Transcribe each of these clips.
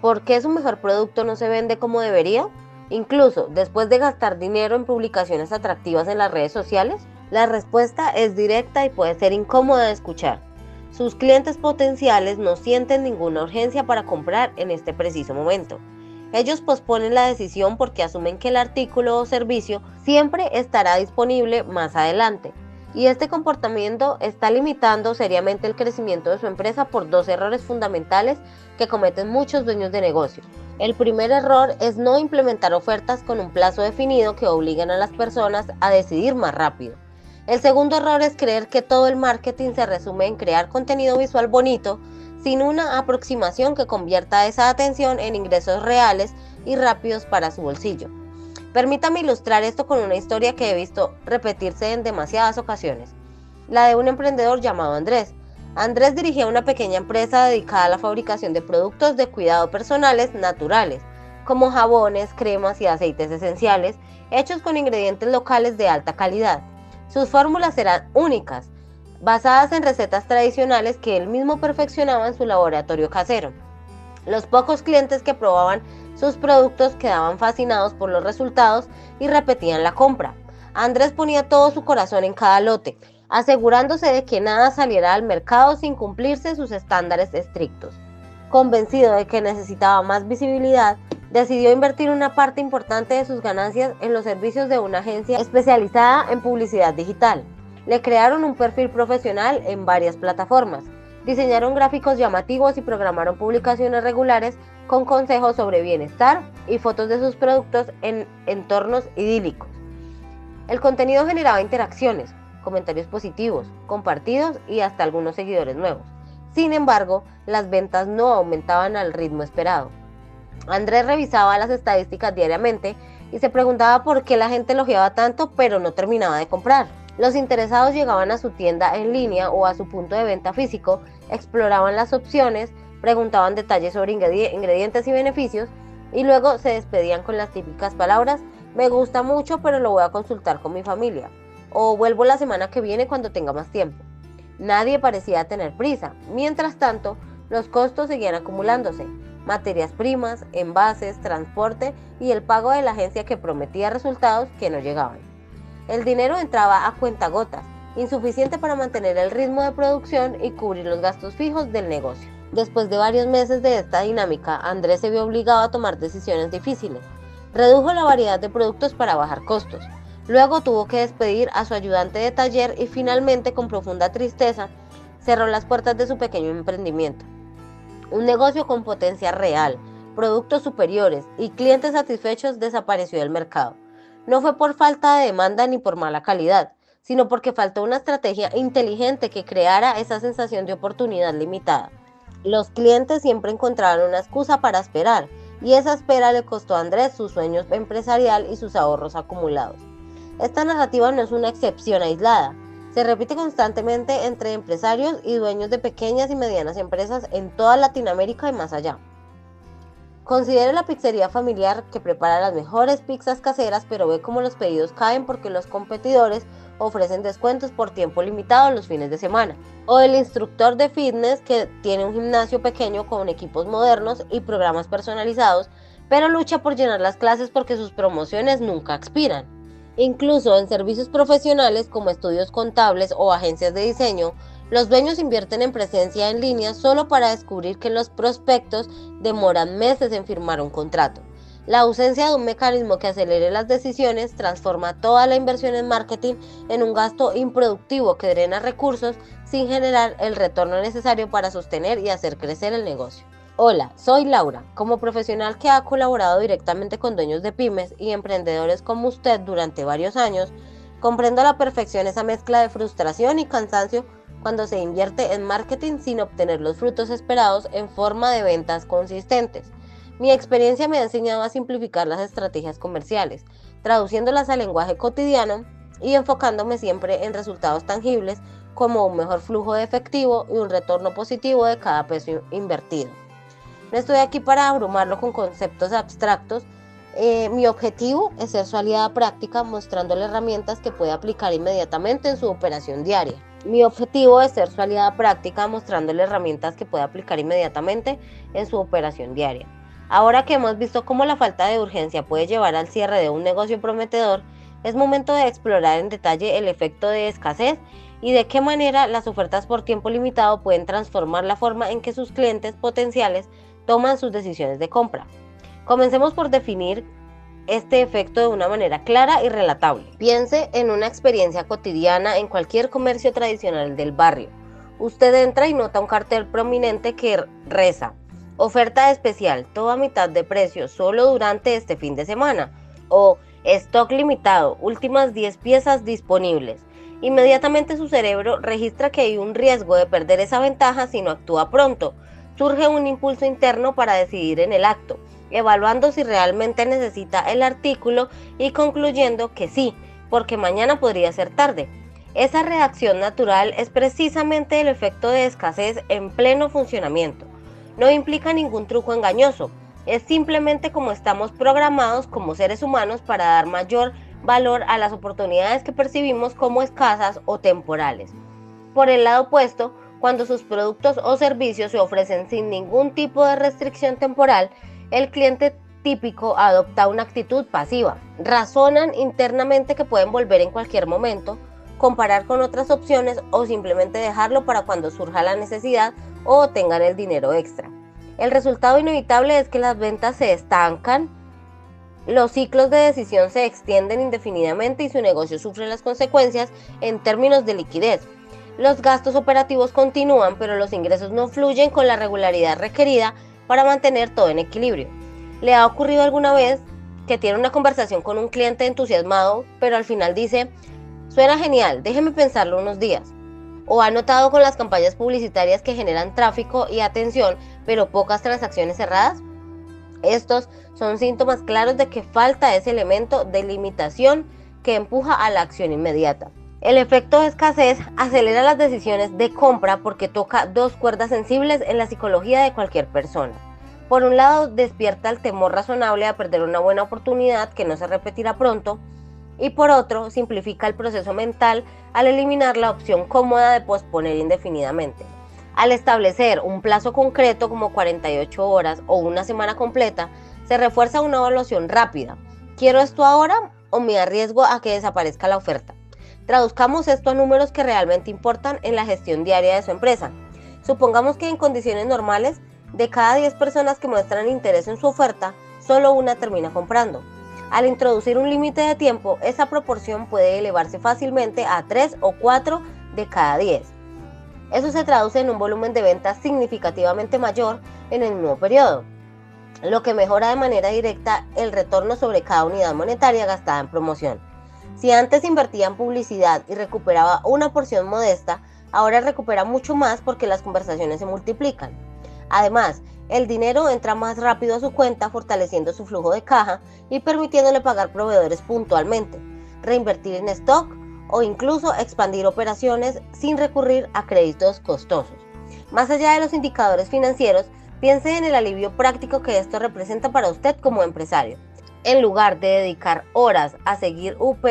¿Por qué su mejor producto no se vende como debería? Incluso después de gastar dinero en publicaciones atractivas en las redes sociales, la respuesta es directa y puede ser incómoda de escuchar. Sus clientes potenciales no sienten ninguna urgencia para comprar en este preciso momento. Ellos posponen la decisión porque asumen que el artículo o servicio siempre estará disponible más adelante. Y este comportamiento está limitando seriamente el crecimiento de su empresa por dos errores fundamentales que cometen muchos dueños de negocio. El primer error es no implementar ofertas con un plazo definido que obliguen a las personas a decidir más rápido. El segundo error es creer que todo el marketing se resume en crear contenido visual bonito, sin una aproximación que convierta esa atención en ingresos reales y rápidos para su bolsillo. Permítame ilustrar esto con una historia que he visto repetirse en demasiadas ocasiones, la de un emprendedor llamado Andrés. Andrés dirigía una pequeña empresa dedicada a la fabricación de productos de cuidado personales naturales, como jabones, cremas y aceites esenciales, hechos con ingredientes locales de alta calidad. Sus fórmulas eran únicas, basadas en recetas tradicionales que él mismo perfeccionaba en su laboratorio casero. Los pocos clientes que probaban sus productos quedaban fascinados por los resultados y repetían la compra. Andrés ponía todo su corazón en cada lote, asegurándose de que nada saliera al mercado sin cumplirse sus estándares estrictos. Convencido de que necesitaba más visibilidad, decidió invertir una parte importante de sus ganancias en los servicios de una agencia especializada en publicidad digital. Le crearon un perfil profesional en varias plataformas, diseñaron gráficos llamativos y programaron publicaciones regulares con consejos sobre bienestar y fotos de sus productos en entornos idílicos. El contenido generaba interacciones, comentarios positivos, compartidos y hasta algunos seguidores nuevos. Sin embargo, las ventas no aumentaban al ritmo esperado. Andrés revisaba las estadísticas diariamente y se preguntaba por qué la gente elogiaba tanto pero no terminaba de comprar. Los interesados llegaban a su tienda en línea o a su punto de venta físico, exploraban las opciones, preguntaban detalles sobre ingredientes y beneficios y luego se despedían con las típicas palabras: me gusta mucho pero lo voy a consultar con mi familia, o vuelvo la semana que viene cuando tenga más tiempo. Nadie parecía tener prisa. Mientras tanto, los costos seguían acumulándose: materias primas, envases, transporte y el pago de la agencia que prometía resultados que no llegaban. El dinero entraba a cuentagotas, insuficiente para mantener el ritmo de producción y cubrir los gastos fijos del negocio. Después de varios meses de esta dinámica, Andrés se vio obligado a tomar decisiones difíciles. Redujo la variedad de productos para bajar costos. Luego tuvo que despedir a su ayudante de taller y finalmente, con profunda tristeza, cerró las puertas de su pequeño emprendimiento. Un negocio con potencia real, productos superiores y clientes satisfechos desapareció del mercado. No fue por falta de demanda ni por mala calidad, sino porque faltó una estrategia inteligente que creara esa sensación de oportunidad limitada. Los clientes siempre encontraban una excusa para esperar, y esa espera le costó a Andrés su sueño empresarial y sus ahorros acumulados. Esta narrativa no es una excepción aislada. Se repite constantemente entre empresarios y dueños de pequeñas y medianas empresas en toda Latinoamérica y más allá. Considere la pizzería familiar que prepara las mejores pizzas caseras, pero ve cómo los pedidos caen porque los competidores ofrecen descuentos por tiempo limitado los fines de semana. O el instructor de fitness que tiene un gimnasio pequeño con equipos modernos y programas personalizados, pero lucha por llenar las clases porque sus promociones nunca expiran. Incluso en servicios profesionales como estudios contables o agencias de diseño, los dueños invierten en presencia en línea solo para descubrir que los prospectos demoran meses en firmar un contrato. La ausencia de un mecanismo que acelere las decisiones transforma toda la inversión en marketing en un gasto improductivo que drena recursos sin generar el retorno necesario para sostener y hacer crecer el negocio. Hola, soy Laura. Como profesional que ha colaborado directamente con dueños de pymes y emprendedores como usted durante varios años, comprendo a la perfección esa mezcla de frustración y cansancio cuando se invierte en marketing sin obtener los frutos esperados en forma de ventas consistentes. Mi experiencia me ha enseñado a simplificar las estrategias comerciales, traduciéndolas al lenguaje cotidiano y enfocándome siempre en resultados tangibles como un mejor flujo de efectivo y un retorno positivo de cada peso invertido. No estoy aquí para abrumarlo con conceptos abstractos. Mi objetivo es ser su aliada práctica, mostrándole herramientas que puede aplicar inmediatamente en su operación diaria. Ahora que hemos visto cómo la falta de urgencia puede llevar al cierre de un negocio prometedor, es momento de explorar en detalle el efecto de escasez y de qué manera las ofertas por tiempo limitado pueden transformar la forma en que sus clientes potenciales toman sus decisiones de compra. Comencemos por definir este efecto de una manera clara y relatable. Piense en una experiencia cotidiana en cualquier comercio tradicional del barrio. Usted entra y nota un cartel prominente que reza: oferta especial, toda mitad de precio, solo durante este fin de semana. O stock limitado, últimas 10 piezas disponibles. Inmediatamente su cerebro registra que hay un riesgo de perder esa ventaja si no actúa pronto. Surge un impulso interno para decidir en el acto, evaluando si realmente necesita el artículo y concluyendo que sí, porque mañana podría ser tarde. Esa reacción natural es precisamente el efecto de escasez en pleno funcionamiento. No implica ningún truco engañoso, es simplemente como estamos programados como seres humanos para dar mayor valor a las oportunidades que percibimos como escasas o temporales. Por el lado opuesto, cuando sus productos o servicios se ofrecen sin ningún tipo de restricción temporal, el cliente típico adopta una actitud pasiva. Razonan internamente que pueden volver en cualquier momento, comparar con otras opciones o simplemente dejarlo para cuando surja la necesidad o tengan el dinero extra. El resultado inevitable es que las ventas se estancan, los ciclos de decisión se extienden indefinidamente y su negocio sufre las consecuencias en términos de liquidez. Los gastos operativos continúan, pero los ingresos no fluyen con la regularidad requerida para mantener todo en equilibrio. ¿Le ha ocurrido alguna vez que tiene una conversación con un cliente entusiasmado, pero al final dice: suena genial, déjeme pensarlo unos días? ¿O ha notado con las campañas publicitarias que generan tráfico y atención, pero pocas transacciones cerradas? Estos son síntomas claros de que falta ese elemento de limitación que empuja a la acción inmediata. El efecto de escasez acelera las decisiones de compra porque toca dos cuerdas sensibles en la psicología de cualquier persona. Por un lado, despierta el temor razonable a perder una buena oportunidad que no se repetirá pronto, y por otro, simplifica el proceso mental al eliminar la opción cómoda de posponer indefinidamente. Al establecer un plazo concreto como 48 horas o una semana completa, se refuerza una evaluación rápida. ¿Quiero esto ahora o me arriesgo a que desaparezca la oferta? Traduzcamos esto a números que realmente importan en la gestión diaria de su empresa. Supongamos que en condiciones normales, de cada 10 personas que muestran interés en su oferta, solo una termina comprando. Al introducir un límite de tiempo, esa proporción puede elevarse fácilmente a 3 o 4 de cada 10. Eso se traduce en un volumen de ventas significativamente mayor en el mismo periodo, lo que mejora de manera directa el retorno sobre cada unidad monetaria gastada en promoción. Si antes invertía en publicidad y recuperaba una porción modesta, ahora recupera mucho más porque las conversaciones se multiplican. Además, el dinero entra más rápido a su cuenta, fortaleciendo su flujo de caja y permitiéndole pagar proveedores puntualmente, reinvertir en stock o incluso expandir operaciones sin recurrir a créditos costosos. Más allá de los indicadores financieros, piense en el alivio práctico que esto representa para usted como empresario. En lugar de dedicar horas a seguir UP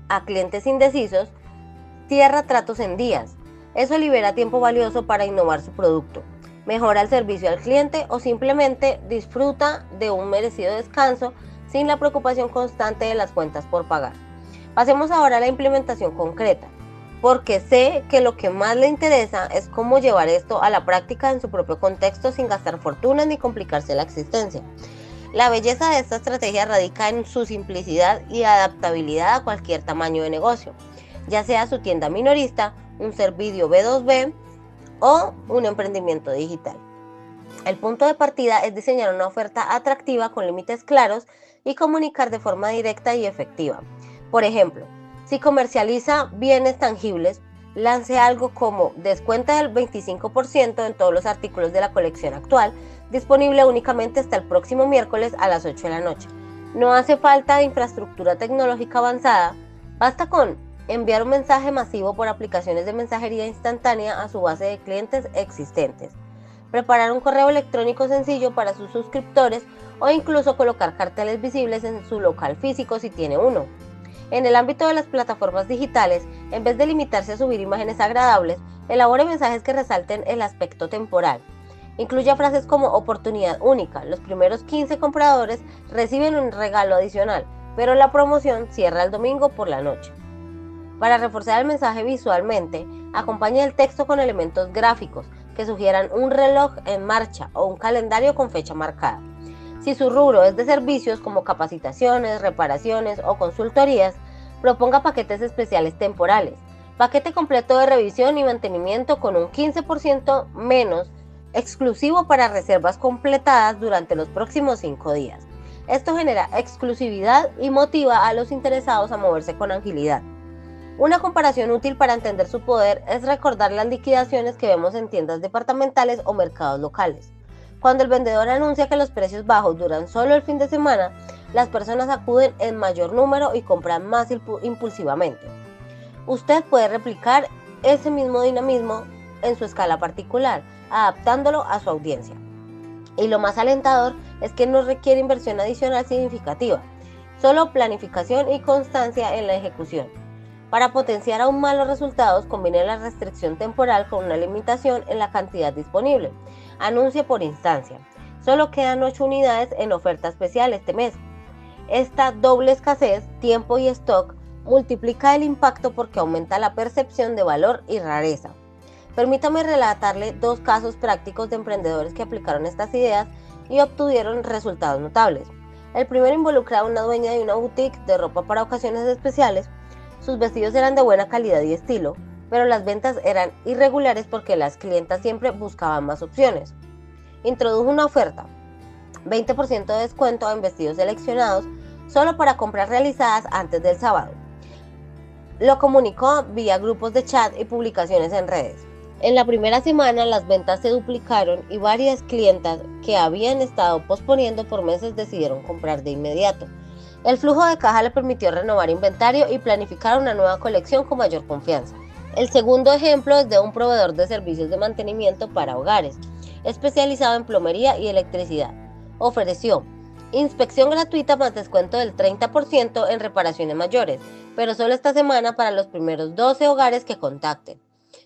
a clientes indecisos, cierra tratos en días. Eso libera tiempo valioso para innovar su producto, mejora el servicio al cliente o simplemente disfruta de un merecido descanso sin la preocupación constante de las cuentas por pagar. Pasemos ahora a la implementación concreta, porque sé que lo que más le interesa es cómo llevar esto a la práctica en su propio contexto sin gastar fortunas ni complicarse la existencia. La belleza de esta estrategia radica en su simplicidad y adaptabilidad a cualquier tamaño de negocio, ya sea su tienda minorista, un servicio B2B o un emprendimiento digital. El punto de partida es diseñar una oferta atractiva con límites claros y comunicar de forma directa y efectiva. Por ejemplo, si comercializa bienes tangibles, lance algo como descuenta del 25% en todos los artículos de la colección actual, disponible únicamente hasta el próximo miércoles a las 8 de la noche. No hace falta infraestructura tecnológica avanzada, basta con enviar un mensaje masivo por aplicaciones de mensajería instantánea a su base de clientes existentes, preparar un correo electrónico sencillo para sus suscriptores o incluso colocar carteles visibles en su local físico si tiene uno. En el ámbito de las plataformas digitales, en vez de limitarse a subir imágenes agradables, elabore mensajes que resalten el aspecto temporal. Incluye frases como oportunidad única, los primeros 15 compradores reciben un regalo adicional, pero la promoción cierra el domingo por la noche. Para reforzar el mensaje visualmente, acompañe el texto con elementos gráficos que sugieran un reloj en marcha o un calendario con fecha marcada. Si su rubro es de servicios como capacitaciones, reparaciones o consultorías, proponga paquetes especiales temporales. Paquete completo de revisión y mantenimiento con un 15% menos exclusivo para reservas completadas durante los próximos 5 días. Esto genera exclusividad y motiva a los interesados a moverse con agilidad. Una comparación útil para entender su poder es recordar las liquidaciones que vemos en tiendas departamentales o mercados locales. Cuando el vendedor anuncia que los precios bajos duran solo el fin de semana, las personas acuden en mayor número y compran más impulsivamente. Usted puede replicar ese mismo dinamismo en su escala particular, adaptándolo a su audiencia. Y lo más alentador es que no requiere inversión adicional significativa, solo planificación y constancia en la ejecución. Para potenciar aún más los resultados, combine la restricción temporal con una limitación en la cantidad disponible. Anuncie por instancia. Solo quedan 8 unidades en oferta especial este mes. Esta doble escasez, tiempo y stock, multiplica el impacto porque aumenta la percepción de valor y rareza. Permítame relatarle 2 casos prácticos de emprendedores que aplicaron estas ideas y obtuvieron resultados notables. El primero involucraba a una dueña de una boutique de ropa para ocasiones especiales. Sus vestidos eran de buena calidad y estilo, pero las ventas eran irregulares porque las clientas siempre buscaban más opciones. Introdujo una oferta, 20% de descuento en vestidos seleccionados, solo para compras realizadas antes del sábado. Lo comunicó vía grupos de chat y publicaciones en redes. En la primera semana las ventas se duplicaron y varias clientas que habían estado posponiendo por meses decidieron comprar de inmediato. El flujo de caja le permitió renovar inventario y planificar una nueva colección con mayor confianza. El segundo ejemplo es de un proveedor de servicios de mantenimiento para hogares, especializado en plomería y electricidad. Ofreció inspección gratuita más descuento del 30% en reparaciones mayores, pero solo esta semana para los primeros 12 hogares que contacten.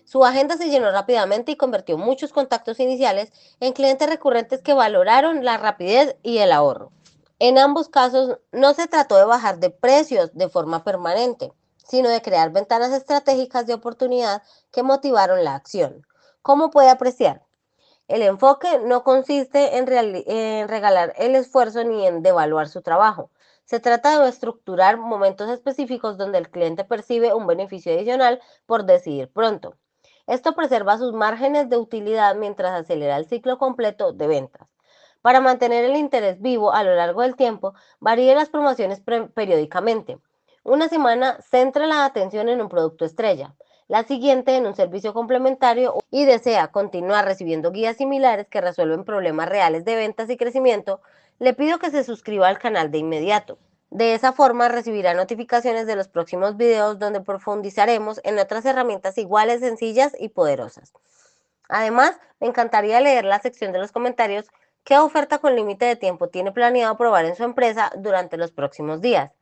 Su agenda se llenó rápidamente y convirtió muchos contactos iniciales en clientes recurrentes que valoraron la rapidez y el ahorro. En ambos casos no se trató de bajar de precios de forma permanente, sino de crear ventanas estratégicas de oportunidad que motivaron la acción. ¿Cómo puede apreciar? El enfoque no consiste en regalar el esfuerzo ni en devaluar su trabajo. Se trata de estructurar momentos específicos donde el cliente percibe un beneficio adicional por decidir pronto. Esto preserva sus márgenes de utilidad mientras acelera el ciclo completo de ventas. Para mantener el interés vivo a lo largo del tiempo, varíe las promociones periódicamente. Una semana centra la atención en un producto estrella, la siguiente en un servicio complementario y desea continuar recibiendo guías similares que resuelven problemas reales de ventas y crecimiento, le pido que se suscriba al canal de inmediato. De esa forma recibirá notificaciones de los próximos videos donde profundizaremos en otras herramientas iguales, sencillas y poderosas. Además, me encantaría leer la sección de los comentarios. ¿Qué oferta con límite de tiempo tiene planeado probar en su empresa durante los próximos días?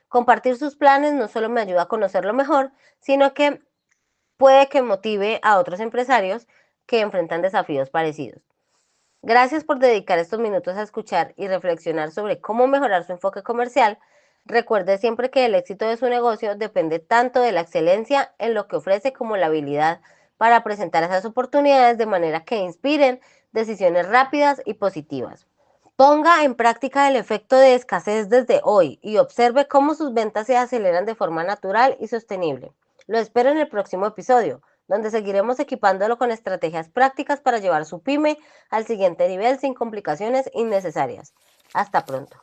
Compartir sus planes no solo me ayuda a conocerlo mejor, sino que puede que motive a otros empresarios que enfrentan desafíos parecidos. Gracias por dedicar estos minutos a escuchar y reflexionar sobre cómo mejorar su enfoque comercial. Recuerde siempre que el éxito de su negocio depende tanto de la excelencia en lo que ofrece como la habilidad para presentar esas oportunidades de manera que inspiren decisiones rápidas y positivas. Ponga en práctica el efecto de escasez desde hoy y observe cómo sus ventas se aceleran de forma natural y sostenible. Lo espero en el próximo episodio, donde seguiremos equipándolo con estrategias prácticas para llevar su pyme al siguiente nivel sin complicaciones innecesarias. Hasta pronto.